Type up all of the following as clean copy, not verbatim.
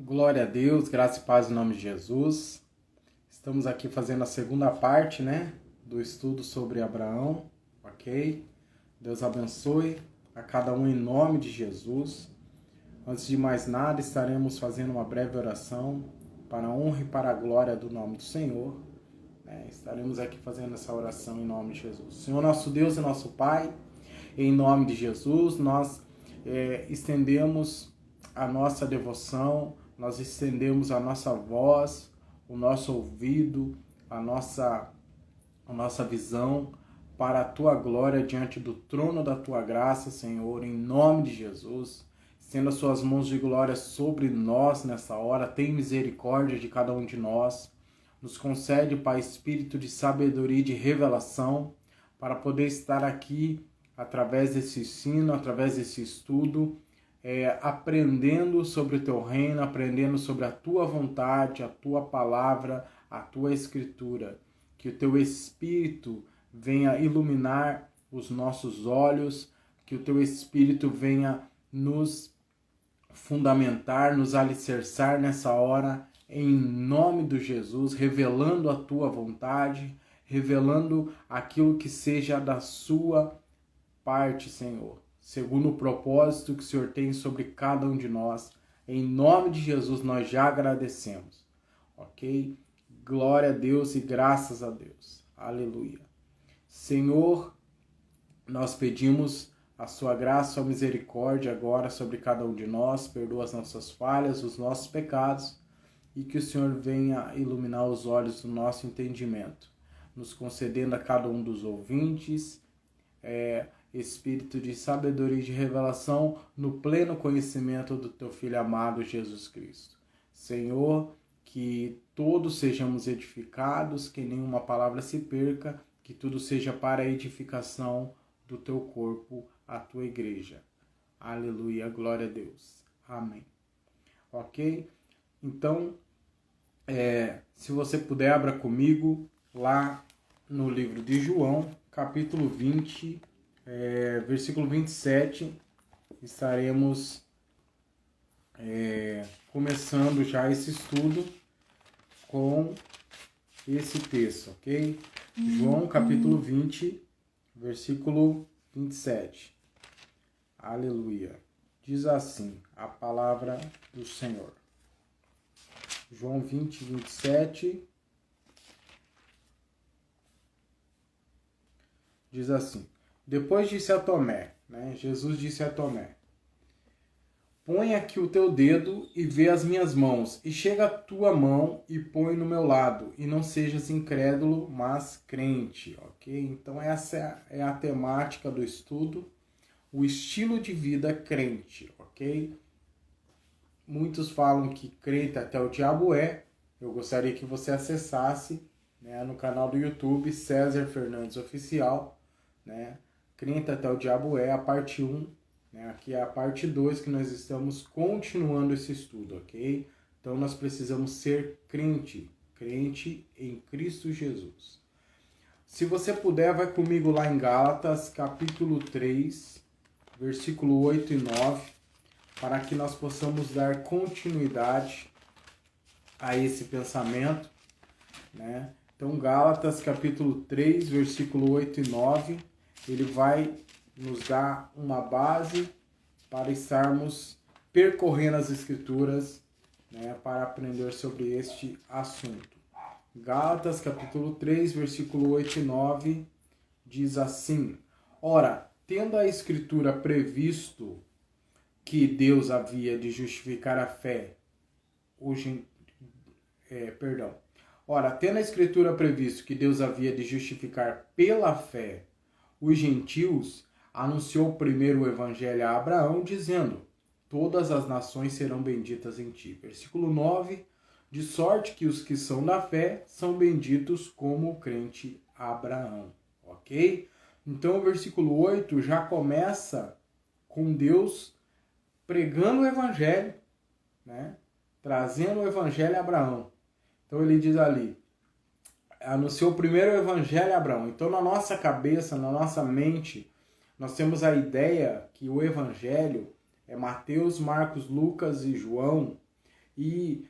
Glória a Deus, graça e paz em nome de Jesus. Estamos aqui fazendo a segunda parte, do estudo sobre Abraão, ok? Deus abençoe a cada um em nome de Jesus. Antes de mais nada, estaremos fazendo uma breve oração para a honra e para a glória do nome do Senhor. Estaremos aqui fazendo essa oração em nome de Jesus. Senhor, nosso Deus e nosso Pai, em nome de Jesus, nós estendemos a nossa devoção, nós estendemos a nossa voz, o nosso ouvido, a nossa visão para a Tua glória diante do trono da Tua graça, Senhor, em nome de Jesus. Estenda as Suas mãos de glória sobre nós nessa hora, tem misericórdia de cada um de nós. Nos concede, Pai, espírito de sabedoria e de revelação para poder estar aqui através desse ensino, através desse estudo, aprendendo sobre o Teu reino, aprendendo sobre a Tua vontade, a Tua palavra, a Tua escritura. Que o Teu Espírito venha iluminar os nossos olhos, que o Teu Espírito venha nos fundamentar, nos alicerçar nessa hora, em nome de Jesus, revelando a Tua vontade, revelando aquilo que seja da Sua parte, Senhor, segundo o propósito que o Senhor tem sobre cada um de nós. Em nome de Jesus, nós já agradecemos, ok? Glória a Deus e graças a Deus. Aleluia. Senhor, nós pedimos a Sua graça, a Sua misericórdia agora sobre cada um de nós. Perdoa as nossas falhas, os nossos pecados, e que o Senhor venha iluminar os olhos do nosso entendimento, nos concedendo a cada um dos ouvintes espírito de sabedoria e de revelação no pleno conhecimento do Teu Filho amado Jesus Cristo. Senhor, que todos sejamos edificados, que nenhuma palavra se perca, que tudo seja para a edificação do Teu corpo, a Tua igreja. Aleluia, glória a Deus. Amém. Ok? Então, se você puder, abra comigo lá no livro de João, capítulo 20, versículo 27, estaremos começando já esse estudo com esse texto, ok? João capítulo 20, versículo 27. Aleluia. Diz assim a palavra do Senhor. João 20, 27. Diz assim: Depois disse a Tomé, Jesus disse a Tomé: Põe aqui o teu dedo e vê as minhas mãos, e chega a tua mão e põe no meu lado, e não sejas incrédulo, mas crente, ok? Então essa é a temática do estudo, o estilo de vida crente, ok? Muitos falam que crente até o diabo é. Eu gostaria que você acessasse no canal do YouTube, César Fernandes Oficial, Crente até o diabo é, a parte 1, aqui é a parte 2 que nós estamos continuando esse estudo, ok? Então nós precisamos ser crente em Cristo Jesus. Se você puder, vai comigo lá em Gálatas, capítulo 3, versículo 8 e 9, para que nós possamos dar continuidade a esse pensamento, Então Gálatas, capítulo 3, versículo 8 e 9, ele vai nos dar uma base para estarmos percorrendo as Escrituras, para aprender sobre este assunto. Gálatas, capítulo 3, versículo 8 e 9, diz assim: Ora, tendo a Escritura previsto que Deus havia de justificar a fé, Ora, tendo a Escritura previsto que Deus havia de justificar pela fé os gentios, anunciou primeiro o Evangelho a Abraão, dizendo: Todas as nações serão benditas em ti. Versículo 9: De sorte que os que são da fé são benditos como o crente Abraão. Ok? Então o versículo 8 já começa com Deus pregando o Evangelho, trazendo o Evangelho a Abraão. Então ele diz ali, anunciou primeiro o Evangelho a Abraão. Então na nossa cabeça, na nossa mente, nós temos a ideia que o Evangelho é Mateus, Marcos, Lucas e João, E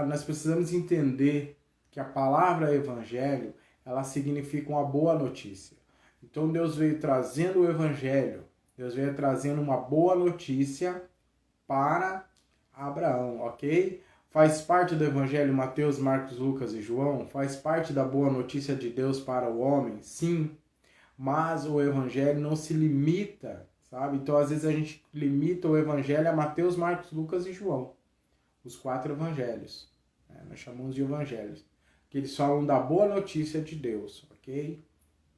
nós precisamos entender que a palavra evangelho, ela significa uma boa notícia. Então Deus veio trazendo o evangelho, Deus veio trazendo uma boa notícia para Abraão, ok? Faz parte do evangelho Mateus, Marcos, Lucas e João? Faz parte da boa notícia de Deus para o homem? Sim. Mas o evangelho não se limita, sabe? Então às vezes a gente limita o evangelho a Mateus, Marcos, Lucas e João. Os 4 evangelhos. Nós chamamos de evangelhos. Que eles falam da boa notícia de Deus, ok?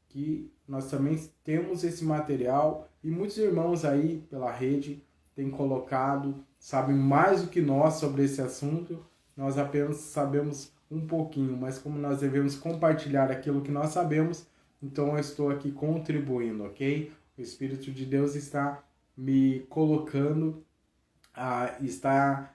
Que nós também temos esse material e muitos irmãos aí pela rede têm colocado, sabem mais do que nós sobre esse assunto. Nós apenas sabemos um pouquinho, mas como nós devemos compartilhar aquilo que nós sabemos, então eu estou aqui contribuindo, ok? O Espírito de Deus está me colocando, está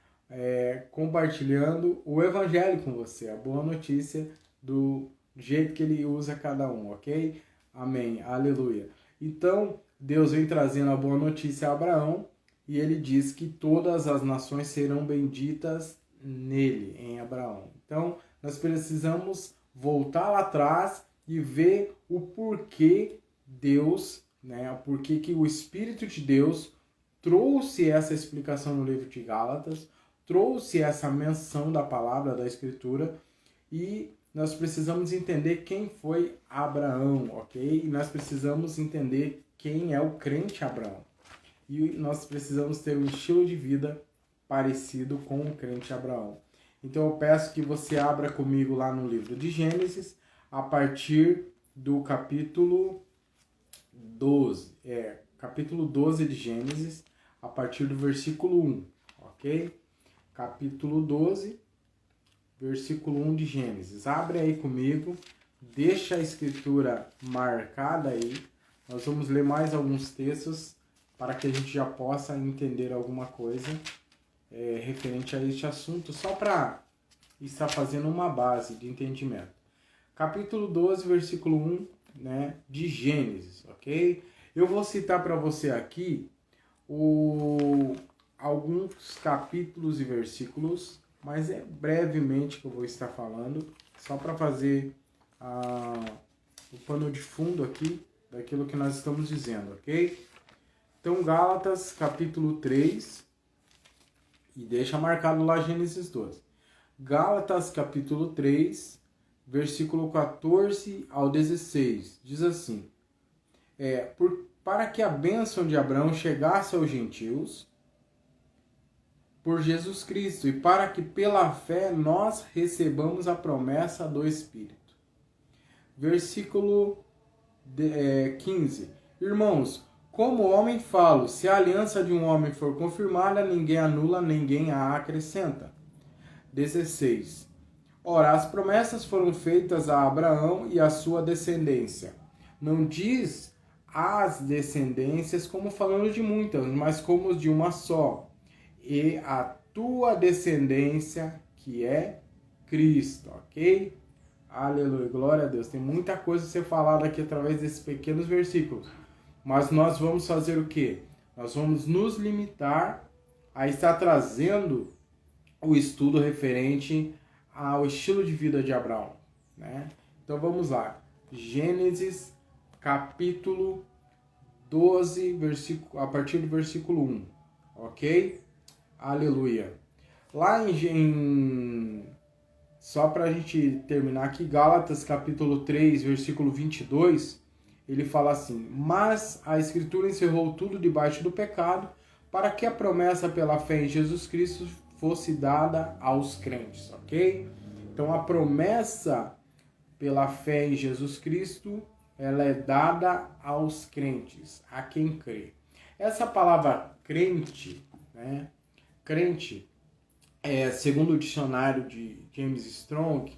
compartilhando o Evangelho com você, a boa notícia do jeito que ele usa cada um, ok? Amém, aleluia. Então, Deus vem trazendo a boa notícia a Abraão e ele diz que todas as nações serão benditas nele, em Abraão. Então, nós precisamos voltar lá atrás e ver o porquê Deus, o porquê que o Espírito de Deus trouxe essa explicação no livro de Gálatas, trouxe essa menção da palavra, da Escritura, e nós precisamos entender quem foi Abraão, ok? E nós precisamos entender quem é o crente Abraão. E nós precisamos ter um estilo de vida parecido com o crente Abraão. Então eu peço que você abra comigo lá no livro de Gênesis, a partir do capítulo 12. Capítulo 12 de Gênesis, a partir do versículo 1, ok? Capítulo 12, versículo 1 de Gênesis. Abre aí comigo, deixa a escritura marcada aí. Nós vamos ler mais alguns textos para que a gente já possa entender alguma coisa referente a este assunto, só para estar fazendo uma base de entendimento. Capítulo 12, versículo 1, de Gênesis, ok? Eu vou citar para você aqui alguns capítulos e versículos, mas é brevemente que eu vou estar falando, só para fazer o pano de fundo aqui daquilo que nós estamos dizendo, ok? Então, Gálatas, capítulo 3, e deixa marcado lá Gênesis 12. Gálatas, capítulo 3, versículo 14 ao 16, diz assim: para que a bênção de Abraão chegasse aos gentios, por Jesus Cristo, e para que pela fé nós recebamos a promessa do Espírito. Versículo 15. Irmãos, como homem falo, se a aliança de um homem for confirmada, ninguém anula, ninguém a acrescenta. 16. Ora, as promessas foram feitas a Abraão e à sua descendência. Não diz as descendências como falando de muitas, mas como de uma só. E a tua descendência, que é Cristo, ok? Aleluia, glória a Deus. Tem muita coisa a ser falada aqui através desses pequenos versículos. Mas nós vamos fazer o quê? Nós vamos nos limitar a estar trazendo o estudo referente ao estilo de vida de Abraão, Então vamos lá. Gênesis, capítulo 12, a partir do versículo 1, ok? Aleluia. Lá só para a gente terminar aqui, Gálatas capítulo 3, versículo 22, ele fala assim: mas a Escritura encerrou tudo debaixo do pecado, para que a promessa pela fé em Jesus Cristo fosse dada aos crentes, ok? Então a promessa pela fé em Jesus Cristo, ela é dada aos crentes, a quem crê. Essa palavra crente, crente, segundo o dicionário de James Strong,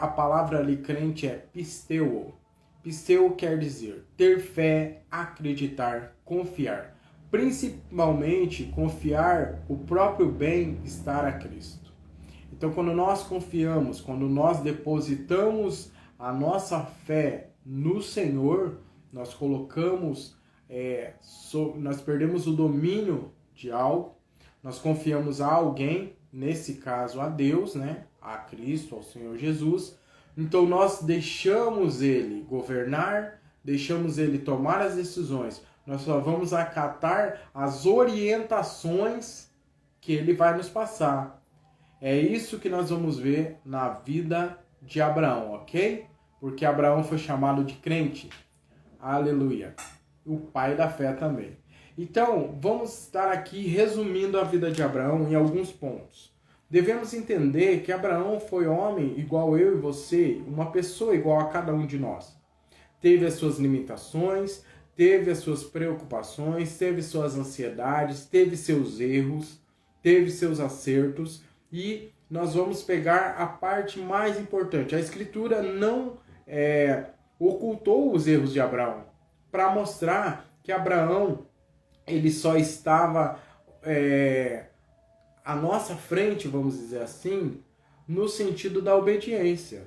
a palavra ali crente é pisteuo. Pisteuo quer dizer ter fé, acreditar, confiar. Principalmente confiar o próprio bem-estar a Cristo. Então quando nós confiamos, quando nós depositamos a nossa fé no Senhor, nós colocamos, nós perdemos o domínio de algo, nós confiamos a alguém, nesse caso a Deus, né? A Cristo, ao Senhor Jesus. Então nós deixamos ele governar, deixamos ele tomar as decisões. Nós só vamos acatar as orientações que ele vai nos passar. É isso que nós vamos ver na vida de Abraão, ok? Porque Abraão foi chamado de crente. Aleluia. O pai da fé também. Então, vamos estar aqui resumindo a vida de Abraão em alguns pontos. Devemos entender que Abraão foi homem igual eu e você, uma pessoa igual a cada um de nós. Teve as suas limitações, teve as suas preocupações, teve suas ansiedades, teve seus erros, teve seus acertos, e nós vamos pegar a parte mais importante. A Escritura não ocultou os erros de Abraão, para mostrar que Abraão ele só estava à nossa frente, vamos dizer assim, no sentido da obediência.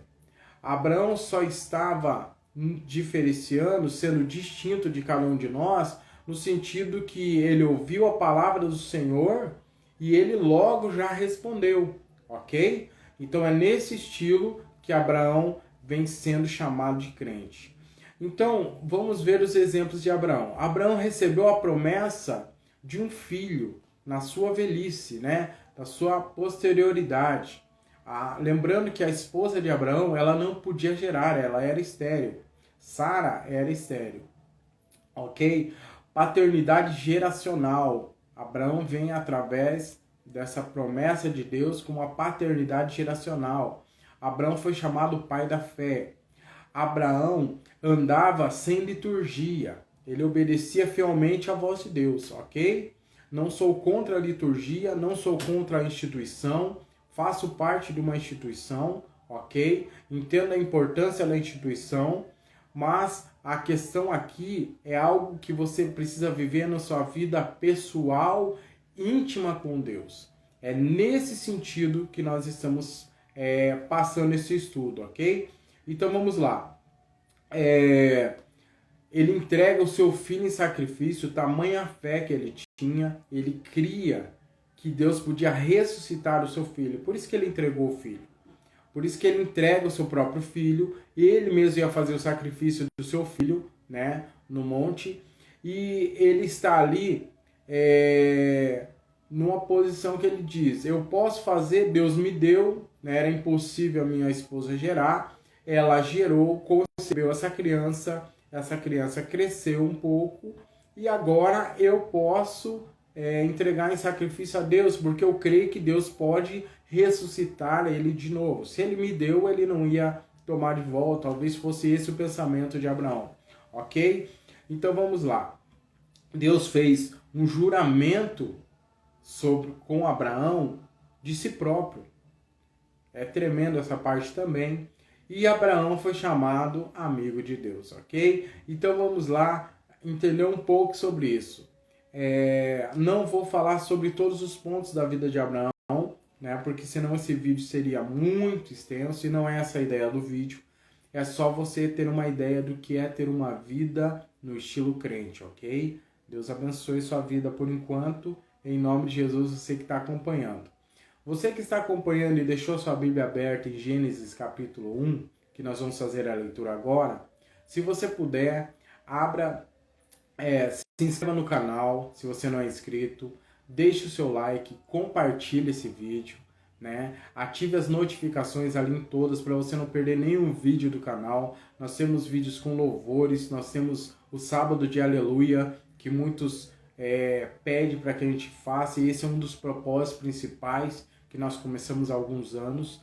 Abraão só estava diferenciando, sendo distinto de cada um de nós, no sentido que ele ouviu a palavra do Senhor e ele logo já respondeu, ok? Então é nesse estilo que Abraão vem sendo chamado de crente. Então, vamos ver os exemplos de Abraão. Abraão recebeu a promessa de um filho na sua velhice, né? Da sua posterioridade. Lembrando que a esposa de Abraão, ela não podia gerar, ela era estéril. Sara era estéril. Ok? Paternidade geracional. Abraão vem através dessa promessa de Deus com uma paternidade geracional. Abraão foi chamado pai da fé. Abraão andava sem liturgia. Ele obedecia fielmente à voz de Deus, ok? Não sou contra a liturgia, não sou contra a instituição, faço parte de uma instituição, ok? Entendo a importância da instituição, mas a questão aqui é algo que você precisa viver na sua vida pessoal, íntima com Deus. É nesse sentido que nós estamos passando esse estudo, ok? Então vamos lá. Ele entrega o seu filho em sacrifício, tamanha fé que ele tinha, ele cria que Deus podia ressuscitar o seu filho. Por isso que ele entregou o filho. Por isso que ele entrega o seu próprio filho, ele mesmo ia fazer o sacrifício do seu filho, né, no monte, e ele está ali numa posição que ele diz, eu posso fazer, Deus me deu, né, era impossível a minha esposa gerar, ela gerou, concebeu essa criança cresceu um pouco, e agora eu posso entregar em sacrifício a Deus, porque eu creio que Deus pode ressuscitar ele de novo. Se ele me deu, ele não ia tomar de volta, talvez fosse esse o pensamento de Abraão, ok? Então vamos lá. Deus fez um juramento com Abraão de si próprio. É tremendo essa parte também. E Abraão foi chamado amigo de Deus, ok? Então vamos lá entender um pouco sobre isso. Não vou falar sobre todos os pontos da vida de Abraão, né? Porque senão esse vídeo seria muito extenso e não é essa a ideia do vídeo. É só você ter uma ideia do que é ter uma vida no estilo crente, ok? Deus abençoe sua vida por enquanto. Em nome de Jesus, você que está acompanhando. Você que está acompanhando e deixou sua Bíblia aberta em Gênesis capítulo 1, que nós vamos fazer a leitura agora, se você puder, se inscreva no canal, se você não é inscrito, deixe o seu like, compartilhe esse vídeo, né? Ative as notificações ali em todas para você não perder nenhum vídeo do canal. Nós temos vídeos com louvores, nós temos o sábado de aleluia, que muitos pedem para que a gente faça, e esse é um dos propósitos principais que nós começamos há alguns anos.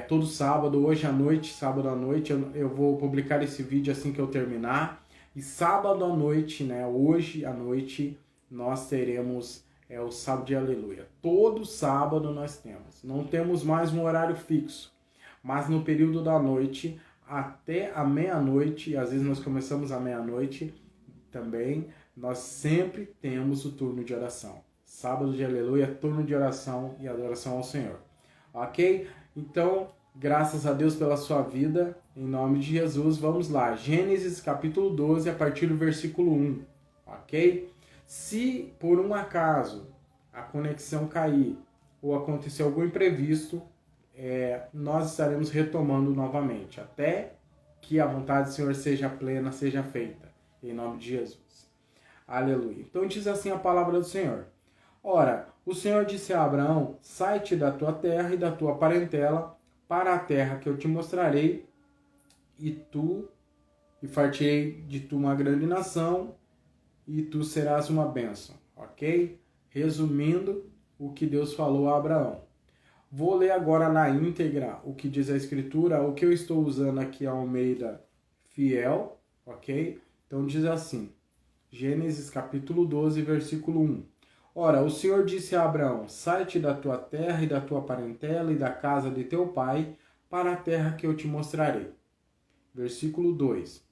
Todo sábado, sábado à noite, eu vou publicar esse vídeo assim que eu terminar. E sábado à noite, né, hoje à noite, nós teremos o sábado de aleluia. Todo sábado nós temos. Não temos mais um horário fixo, mas no período da noite, até a meia-noite, às vezes nós começamos à meia-noite também, nós sempre temos o turno de oração. Sábado de aleluia, turno de oração e adoração ao Senhor. Ok? Então, graças a Deus pela sua vida, em nome de Jesus, vamos lá. Gênesis capítulo 12, a partir do versículo 1. Ok? Se por um acaso a conexão cair, ou acontecer algum imprevisto, nós estaremos retomando novamente, até que a vontade do Senhor seja plena, seja feita, em nome de Jesus. Aleluia. Então diz assim a palavra do Senhor. Ora, o Senhor disse a Abraão, sai-te da tua terra e da tua parentela para a terra que eu te mostrarei, e fartei de tu uma grande nação, e tu serás uma bênção. Ok? Resumindo o que Deus falou a Abraão. Vou ler agora na íntegra o que diz a Escritura, o que eu estou usando aqui a Almeida Fiel, ok? Então diz assim, Gênesis capítulo 12, versículo 1. Ora, o Senhor disse a Abraão, sai-te da tua terra e da tua parentela e da casa de teu pai, para a terra que eu te mostrarei. Versículo 2.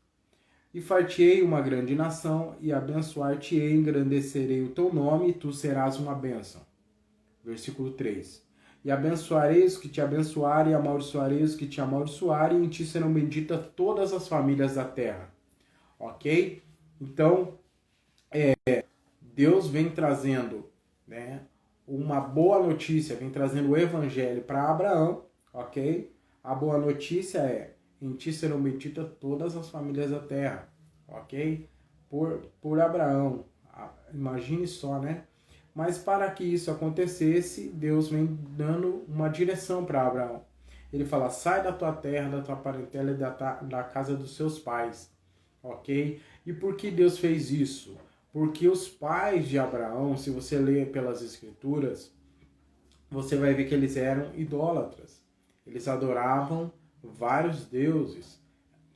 E far-te-ei uma grande nação, e abençoar-te-ei, engrandecerei o teu nome, e tu serás uma bênção. Versículo 3. E abençoarei os que te abençoarem, e amaldiçoarei os que te amaldiçoarem, e em ti serão benditas todas as famílias da terra. Ok? Então, Deus vem trazendo, né, uma boa notícia, vem trazendo o evangelho para Abraão, ok? A boa notícia é, em ti serão benditas todas as famílias da terra, ok? Por Abraão, imagine só, né? Mas para que isso acontecesse, Deus vem dando uma direção para Abraão. Ele fala, sai da tua terra, da tua parentela e da casa dos seus pais, ok? E por que Deus fez isso? Porque os pais de Abraão, se você ler pelas escrituras, você vai ver que eles eram idólatras. Eles adoravam vários deuses,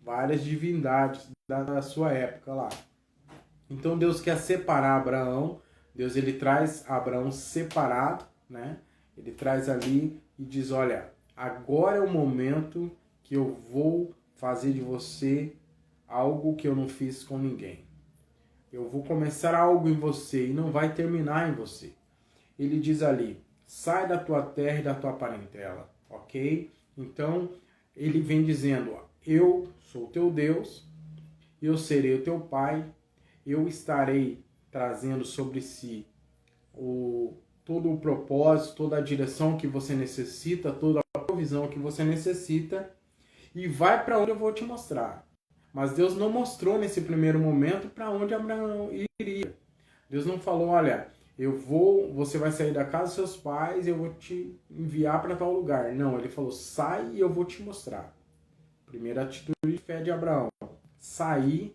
várias divindades da sua época lá. Então Deus quer separar Abraão, Deus ele traz Abraão separado, né? Ele traz ali e diz, olha, agora é o momento que eu vou fazer de você algo que eu não fiz com ninguém. Eu vou começar algo em você e não vai terminar em você. Ele diz ali, sai da tua terra e da tua parentela, ok? Então, ele vem dizendo, eu sou teu Deus, eu serei o teu pai, eu estarei trazendo sobre si todo o propósito, toda a direção que você necessita, toda a provisão que você necessita, e vai para onde eu vou te mostrar. Mas Deus não mostrou nesse primeiro momento para onde Abraão iria. Deus não falou, olha, você vai sair da casa dos seus pais e eu vou te enviar para tal lugar. Não, ele falou, sai e eu vou te mostrar. Primeira atitude de fé de Abraão. Sair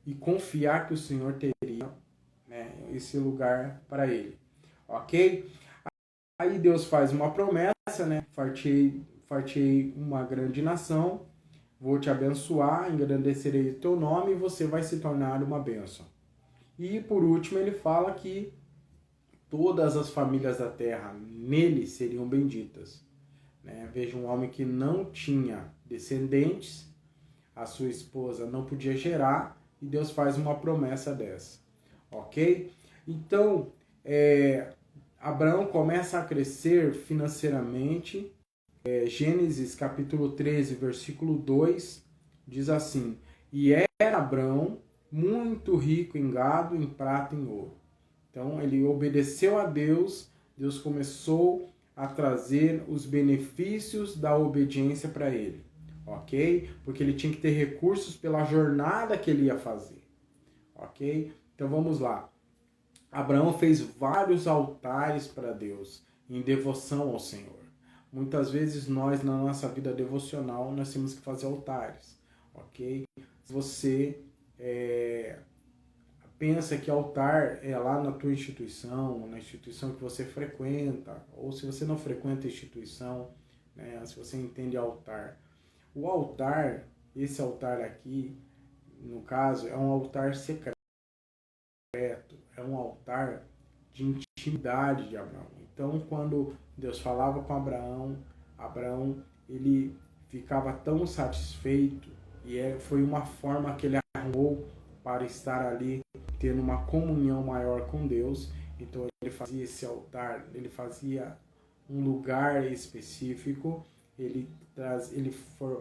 e confiar que o Senhor teria, né, esse lugar para ele. Ok? Aí Deus faz uma promessa, né? Fartei uma grande nação. Vou te abençoar, engrandecerei o teu nome e você vai se tornar uma bênção. E por último ele fala que todas as famílias da terra nele seriam benditas. Veja, um homem que não tinha descendentes, a sua esposa não podia gerar, e Deus faz uma promessa dessa. Ok? Então, Abraão começa a crescer financeiramente. Gênesis capítulo 13, versículo 2, diz assim, e era Abraão muito rico em gado, em prata e em ouro. Então ele obedeceu a Deus, Deus começou a trazer os benefícios da obediência para ele, ok? Porque ele tinha que ter recursos pela jornada que ele ia fazer, ok? Então vamos lá. Abraão fez vários altares para Deus, em devoção ao Senhor. Muitas vezes nós, na nossa vida devocional, nós temos que fazer altares, ok? Se você pensa que altar é lá na tua instituição, na instituição que você frequenta, ou se você não frequenta a instituição, né, se você entende altar. O altar, esse altar aqui, no caso, é um altar secreto, é um altar de intimidade de Abraão. Então, quando Deus falava com Abraão ele ficava tão satisfeito e foi uma forma que ele arrumou para estar ali, tendo uma comunhão maior com Deus. Então, ele fazia esse altar, ele fazia um lugar específico, ele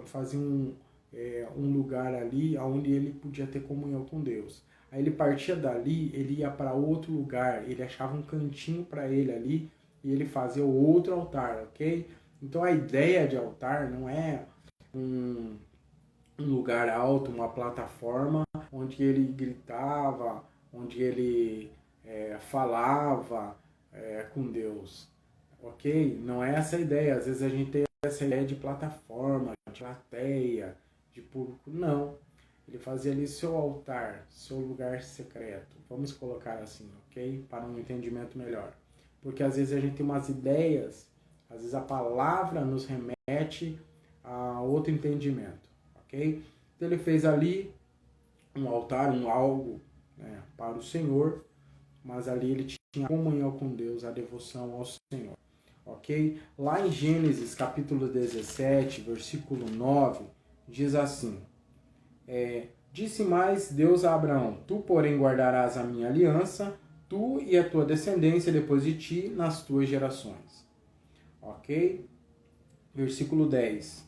fazia um lugar ali onde ele podia ter comunhão com Deus. Aí ele partia dali, ele ia para outro lugar, ele achava um cantinho para ele ali, e ele fazia o outro altar, ok? Então a ideia de altar não é um lugar alto, uma plataforma onde ele gritava, onde ele falava com Deus, ok? Não é essa a ideia. Às vezes a gente tem essa ideia de plataforma, de plateia, de público. Não. Ele fazia ali seu altar, seu lugar secreto. Vamos colocar assim, ok? Para um entendimento melhor. Porque às vezes a gente tem umas ideias, às vezes a palavra nos remete a outro entendimento, ok? Então ele fez ali um altar, um algo, né, para o Senhor, mas ali ele tinha comunhão com Deus, a devoção ao Senhor, ok? Lá em Gênesis capítulo 17, versículo 9, diz assim: disse mais Deus a Abraão: tu, porém, guardarás a minha aliança, tu e a tua descendência depois de ti, nas tuas gerações. Ok? Versículo 10.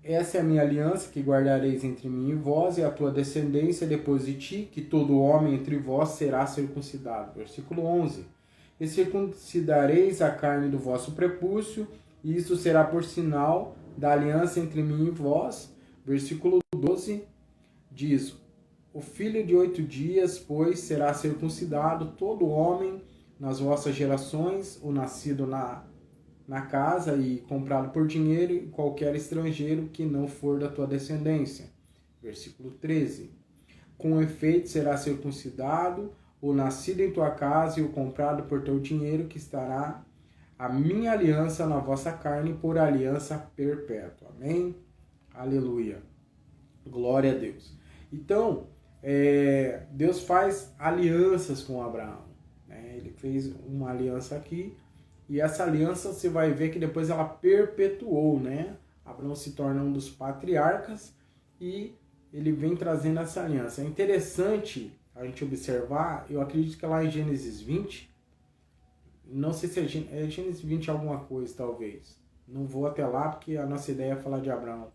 Essa é a minha aliança que guardareis entre mim e vós e a tua descendência depois de ti, que todo homem entre vós será circuncidado. Versículo 11. E circuncidareis a carne do vosso prepúcio, e isso será por sinal da aliança entre mim e vós. Versículo 12 diz: o filho de 8 dias, pois, será circuncidado todo homem nas vossas gerações, o nascido na casa e comprado por dinheiro, e qualquer estrangeiro que não for da tua descendência. Versículo 13. Com efeito será circuncidado o nascido em tua casa e o comprado por teu dinheiro, que estará a minha aliança na vossa carne por aliança perpétua. Amém? Aleluia. Glória a Deus. Então, Deus faz alianças com Abraão, né? Ele fez uma aliança aqui, e essa aliança você vai ver que depois ela perpetuou, né? Abraão se torna um dos patriarcas e ele vem trazendo essa aliança. É interessante a gente observar, eu acredito que lá em Gênesis 20, não sei se é Gênesis 20 alguma coisa, talvez. Não vou até lá porque a nossa ideia é falar de Abraão.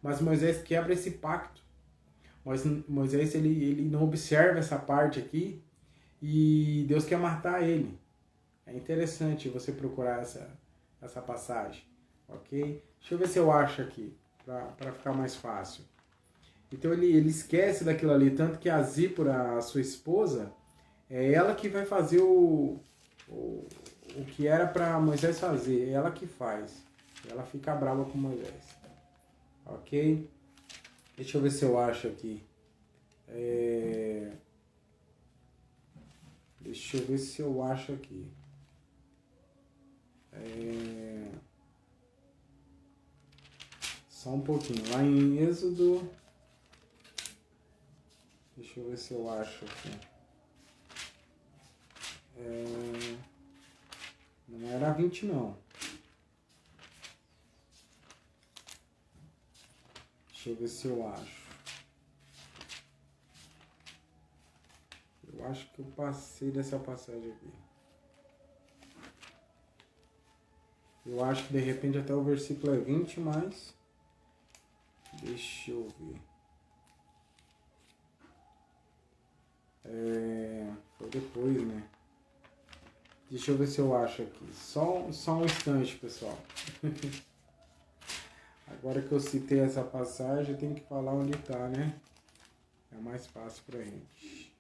Mas Moisés quebra esse pacto. Moisés ele não observa essa parte aqui e Deus quer matar ele. É interessante você procurar essa passagem, ok? Deixa eu ver se eu acho aqui, para ficar mais fácil. Então ele esquece daquilo ali, tanto que a Zípora, a sua esposa, é ela que vai fazer o que era para Moisés fazer, é ela que faz. Ela fica brava com Moisés, ok? Deixa eu ver se eu acho aqui. Deixa eu ver se eu acho aqui. Só um pouquinho. Lá em Êxodo. Deixa eu ver se eu acho aqui. Não era 20 não. Deixa eu ver se eu acho. Eu acho que eu passei dessa passagem aqui. Eu acho que de repente até o versículo é 20, mas... Deixa eu ver. Foi depois, né? Deixa eu ver se eu acho aqui. Só um instante, pessoal. Agora que eu citei essa passagem, eu tenho que falar onde está, né? É mais fácil pra gente.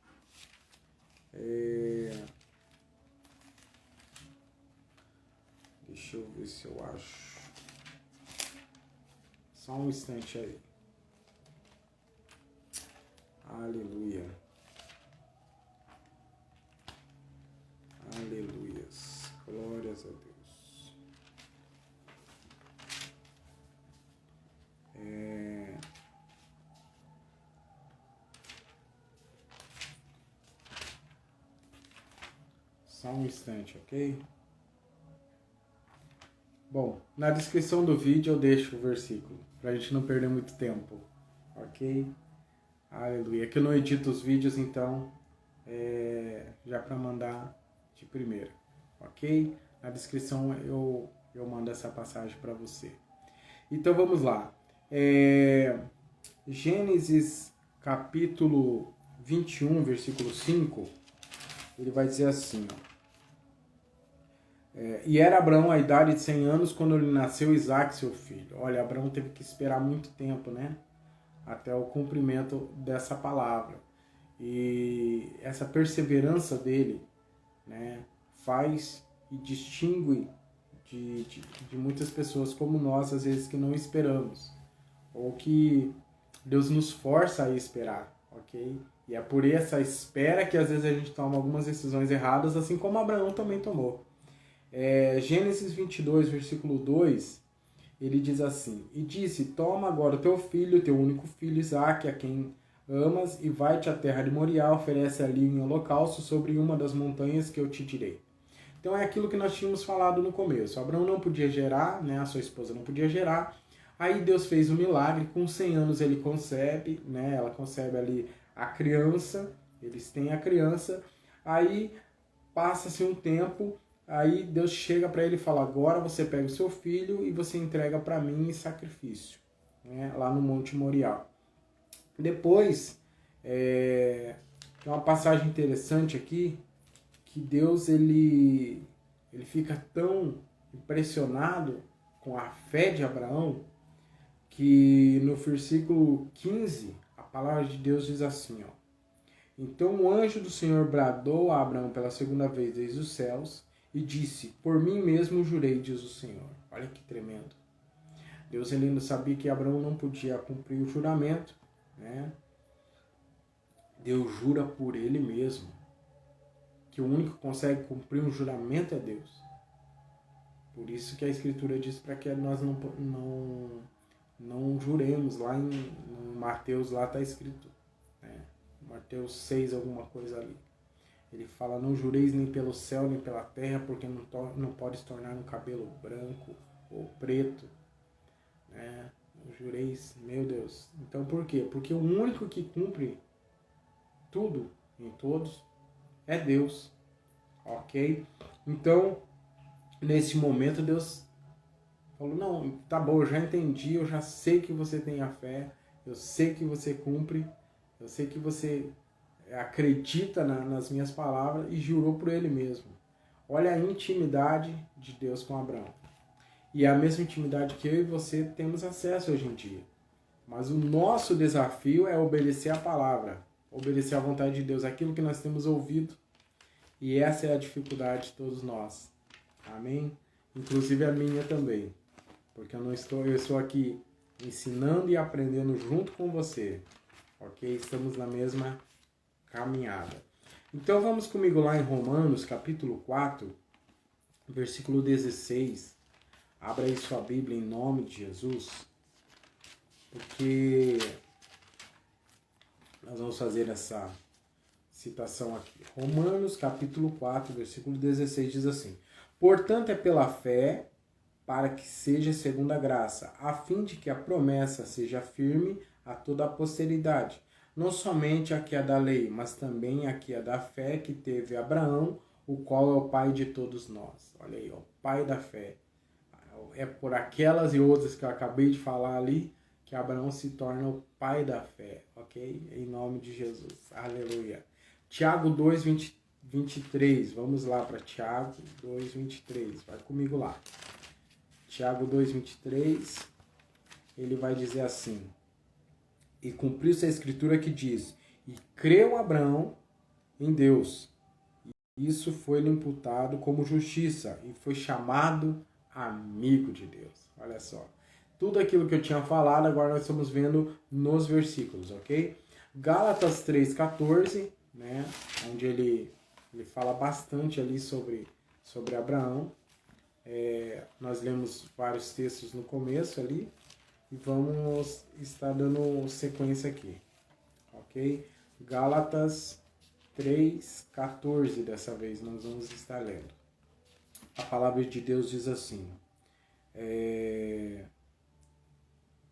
Deixa eu ver se eu acho. Só um instante aí. Aleluia. Aleluias. Glórias a Deus. Só um instante, ok? Bom, na descrição do vídeo eu deixo o versículo, pra gente não perder muito tempo, ok? Aleluia. Que eu não edito os vídeos, então, já para mandar de primeira, ok? Na descrição eu mando essa passagem para você. Então vamos lá. Gênesis capítulo 21, versículo 5, ele vai dizer assim, ó. E era Abraão a idade de 100 anos quando lhe nasceu Isaque, seu filho. Olha, Abraão teve que esperar muito tempo, né? Até o cumprimento dessa palavra. E essa perseverança dele, né, faz e distingue de muitas pessoas como nós, às vezes, que não esperamos. Ou que Deus nos força a esperar, ok? E é por essa espera que às vezes a gente toma algumas decisões erradas, assim como Abraão também tomou. Gênesis 22, versículo 2, ele diz assim: E disse, toma agora o teu filho, teu único filho Isaque, a quem amas, e vai-te à terra de Moriá, oferece ali em holocausto sobre uma das montanhas que eu te direi. Então é aquilo que nós tínhamos falado no começo. Abraão não podia gerar, né? A sua esposa não podia gerar. Aí Deus fez um milagre, com 100 anos ele concebe, né? Ela concebe ali a criança, eles têm a criança. Aí passa-se um tempo, aí Deus chega para ele e fala: agora você pega o seu filho e você entrega para mim em sacrifício, né? Lá no Monte Moriá. Depois, tem uma passagem interessante aqui, que Deus ele fica tão impressionado com a fé de Abraão, que no versículo 15, a palavra de Deus diz assim, ó: Então o anjo do Senhor bradou a Abraão pela segunda vez desde os céus e disse: Por mim mesmo jurei, diz o Senhor. Olha que tremendo. Deus ele ainda sabia que Abraão não podia cumprir o juramento, né? Deus jura por ele mesmo, que o único que consegue cumprir um juramento é Deus. Por isso que a Escritura diz para que nós não juremos. Lá em Mateus, lá está escrito, né? Mateus 6, alguma coisa ali. Ele fala: não jureis nem pelo céu, nem pela terra, porque não pode se tornar um cabelo branco ou preto, né? Não jureis, meu Deus. Então por quê? Porque o único que cumpre tudo em todos é Deus, ok? Então, nesse momento, Deus falou: não, tá bom, eu já entendi, eu já sei que você tem a fé, eu sei que você cumpre, eu sei que você acredita nas minhas palavras, e jurou por ele mesmo. Olha a intimidade de Deus com Abraão. E é a mesma intimidade que eu e você temos acesso hoje em dia. Mas o nosso desafio é obedecer a palavra, obedecer à vontade de Deus, aquilo que nós temos ouvido. E essa é a dificuldade de todos nós. Amém? Inclusive a minha também. Porque eu estou aqui ensinando e aprendendo junto com você. Ok? Estamos na mesma caminhada. Então vamos comigo lá em Romanos, capítulo 4, versículo 16. Abra aí sua Bíblia em nome de Jesus. Porque nós vamos fazer essa citação aqui. Romanos, capítulo 4, versículo 16 diz assim: Portanto, é pela fé, para que seja segundo a graça, a fim de que a promessa seja firme a toda a posteridade, não somente a que é da lei, mas também a que é da fé que teve Abraão, o qual é o pai de todos nós. Olha aí, o pai da fé. É por aquelas e outras que eu acabei de falar ali, que Abraão se torna o pai da fé, ok? Em nome de Jesus. Aleluia. Tiago 2, 23. Vamos lá para Tiago 2, 23. Vai comigo lá. Tiago 2, 23. Ele vai dizer assim: E cumpriu-se a escritura que diz: E creu Abraão em Deus. E isso foi-lhe imputado como justiça e foi chamado amigo de Deus. Olha só. Tudo aquilo que eu tinha falado, agora nós estamos vendo nos versículos, ok? Gálatas 3,14, né? Onde ele fala bastante ali sobre Abraão. Nós lemos vários textos no começo ali. E vamos estar dando sequência aqui, ok? Gálatas 3,14, dessa vez nós vamos estar lendo. A palavra de Deus diz assim: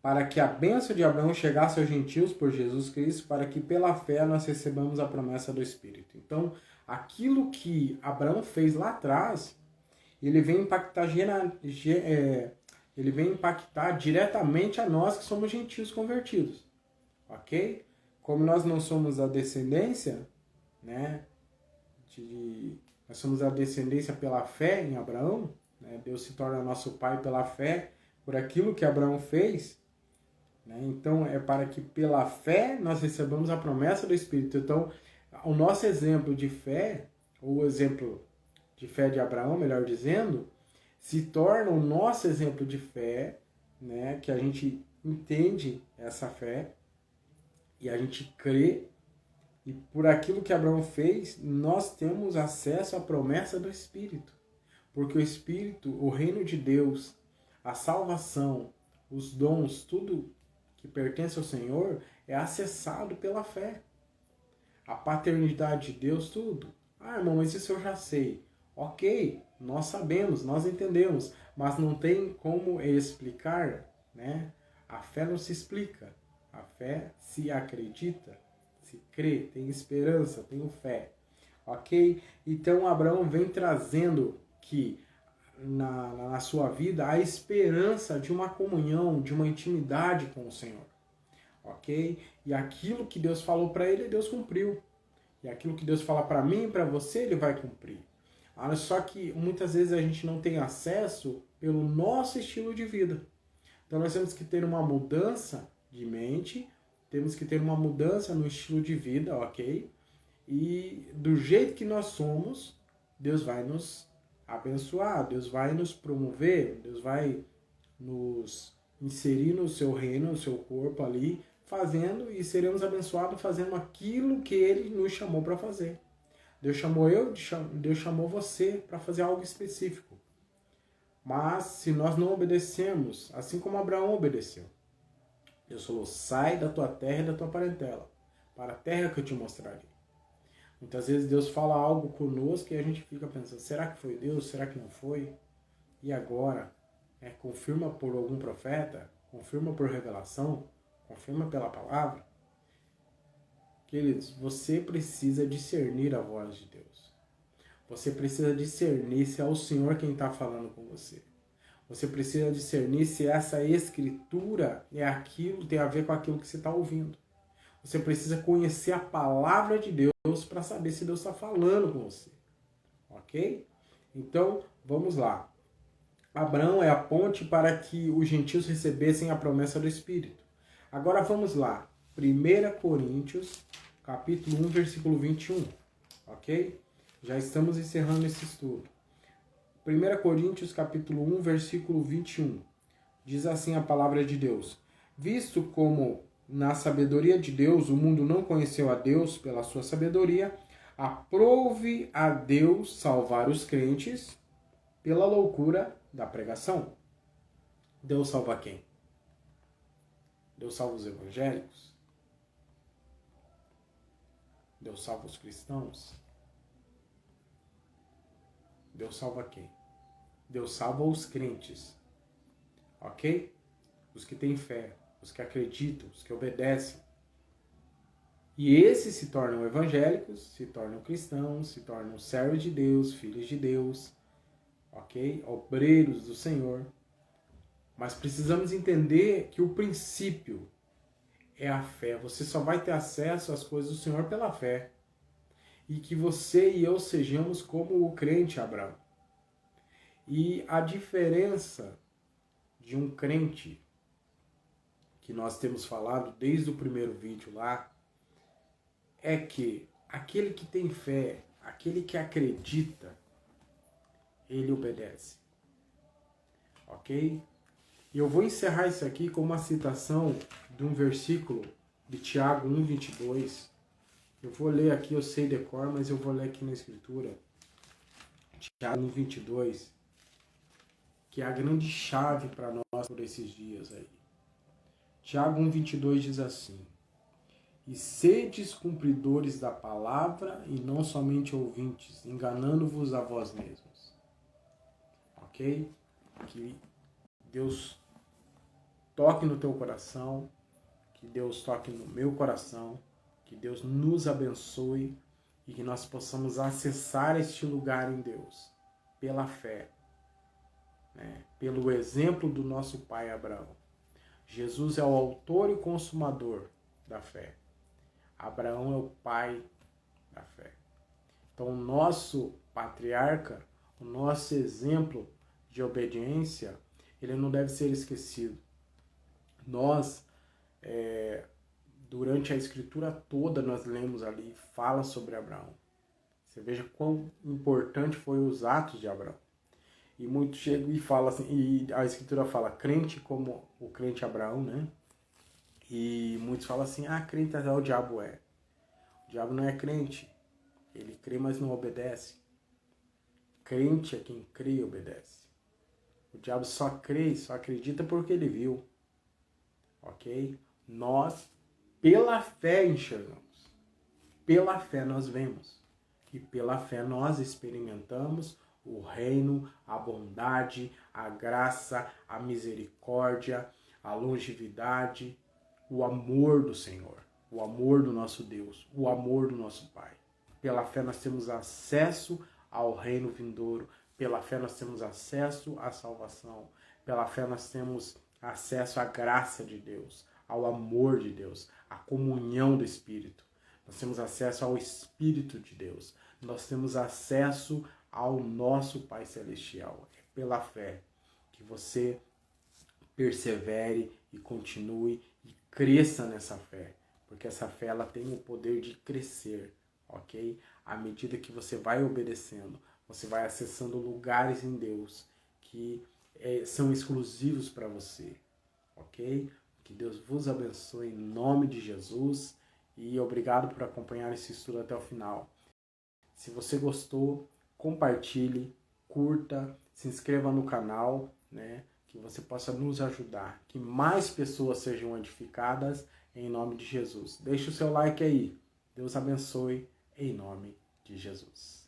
para que a bênção de Abraão chegasse aos gentios por Jesus Cristo, para que pela fé nós recebamos a promessa do Espírito. Então, aquilo que Abraão fez lá atrás, ele vem impactar diretamente a nós que somos gentios convertidos, ok? Como nós não somos a descendência, né, Nós somos a descendência pela fé em Abraão, né? Deus se torna nosso pai pela fé, por aquilo que Abraão fez, né? Então, é para que pela fé nós recebamos a promessa do Espírito. Então, o nosso exemplo de fé, ou o exemplo de fé de Abraão, melhor dizendo, se torna o nosso exemplo de fé, né? Que a gente entende essa fé e a gente crê, e por aquilo que Abraão fez, nós temos acesso à promessa do Espírito. Porque o Espírito, o reino de Deus, a salvação, os dons, tudo que pertence ao Senhor, é acessado pela fé. A paternidade de Deus, tudo. Ah, irmão, mas isso eu já sei. Ok, nós sabemos, nós entendemos, mas não tem como explicar, né? A fé não se explica. A fé se acredita, se crê, tem esperança, tem fé. Ok? Então Abraão vem trazendo que na sua vida a esperança de uma comunhão, de uma intimidade com o Senhor. Ok? E aquilo que Deus falou para ele, Deus cumpriu. E aquilo que Deus fala para mim e para você, Ele vai cumprir. Só que muitas vezes a gente não tem acesso pelo nosso estilo de vida. Então nós temos que ter uma mudança de mente, temos que ter uma mudança no estilo de vida, ok? E do jeito que nós somos, Deus vai nos abençoar, Deus vai nos promover, Deus vai nos inserir no seu reino, no seu corpo ali, fazendo, e seremos abençoados fazendo aquilo que Ele nos chamou para fazer. Deus chamou Deus chamou você para fazer algo específico. Mas se nós não obedecemos, assim como Abraão obedeceu, Deus falou, sai da tua terra e da tua parentela, para a terra que eu te mostrarei. Muitas vezes Deus fala algo conosco e a gente fica pensando, será que foi Deus? Será que não foi? E agora? Confirma por algum profeta? Confirma por revelação? Confirma pela palavra? Queridos, você precisa discernir a voz de Deus. Você precisa discernir se é o Senhor quem está falando com você. Você precisa discernir se essa escritura tem a ver com aquilo que você está ouvindo. Você precisa conhecer a palavra de Deus para saber se Deus está falando com você. Ok? Então, vamos lá. Abraão é a ponte para que os gentios recebessem a promessa do Espírito. Agora vamos lá. 1 Coríntios, capítulo 1, versículo 21. Ok? Já estamos encerrando esse estudo. 1 Coríntios, capítulo 1, versículo 21. Diz assim a palavra de Deus. Visto como na sabedoria de Deus o mundo não conheceu a Deus pela sua sabedoria, aprove a Deus salvar os crentes pela loucura da pregação. Deus salva quem? Deus salva os evangélicos? Deus salva os cristãos? Deus salva quem? Deus salva os crentes. Ok? Os que têm fé, os que acreditam, os que obedecem. E esses se tornam evangélicos, se tornam cristãos, se tornam servos de Deus, filhos de Deus, ok? Obreiros do Senhor. Mas precisamos entender que o princípio é a fé. Você só vai ter acesso às coisas do Senhor pela fé. E que você e eu sejamos como o crente Abraão. E a diferença de um crente, que nós temos falado desde o primeiro vídeo lá, é que aquele que tem fé, aquele que acredita, ele obedece. Ok? E eu vou encerrar isso aqui com uma citação de um versículo de Tiago 1:22. Eu vou ler aqui, eu sei de cor, mas eu vou ler aqui na escritura. Tiago 1:22, que é a grande chave para nós por esses dias aí. Tiago 1:22 diz assim: e sedes cumpridores da palavra e não somente ouvintes, enganando-vos a vós mesmos. Ok? Que Deus toque no teu coração, que Deus toque no meu coração, que Deus nos abençoe e que nós possamos acessar este lugar em Deus pela fé, né? Pelo exemplo do nosso pai Abraão. Jesus é o autor e consumador da fé. Abraão é o pai da fé. Então, patriarca, o nosso exemplo de obediência, ele não deve ser esquecido. Nós, durante a escritura toda, nós lemos ali, fala sobre Abraão. Você veja quão importante foi os atos de Abraão. E muitos chegam e falam assim, e a escritura fala crente como o crente Abraão, né? E muitos falam assim, crente até o diabo é. O diabo não é crente. Ele crê, mas não obedece. Crente é quem crê e obedece. O diabo só crê, só acredita porque ele viu. Ok? Nós, pela fé, enxergamos. Pela fé nós vemos. E pela fé nós experimentamos o reino, a bondade, a graça, a misericórdia, a longevidade, o amor do Senhor, o amor do nosso Deus, o amor do nosso Pai. Pela fé nós temos acesso ao reino vindouro, pela fé nós temos acesso à salvação, pela fé nós temos acesso à graça de Deus, ao amor de Deus, à comunhão do Espírito. Nós temos acesso ao Espírito de Deus. Nós temos acesso ao nosso Pai Celestial. É pela fé que você persevere e continue e cresça nessa fé. Porque essa fé ela tem o poder de crescer, ok? À medida que você vai obedecendo, você vai acessando lugares em Deus que são exclusivos para você, ok? Que Deus vos abençoe em nome de Jesus. E obrigado por acompanhar esse estudo até o final. Se você gostou, compartilhe, curta, se inscreva no canal, né? Que você possa nos ajudar, que mais pessoas sejam edificadas em nome de Jesus. Deixe o seu like aí. Deus abençoe em nome de Jesus.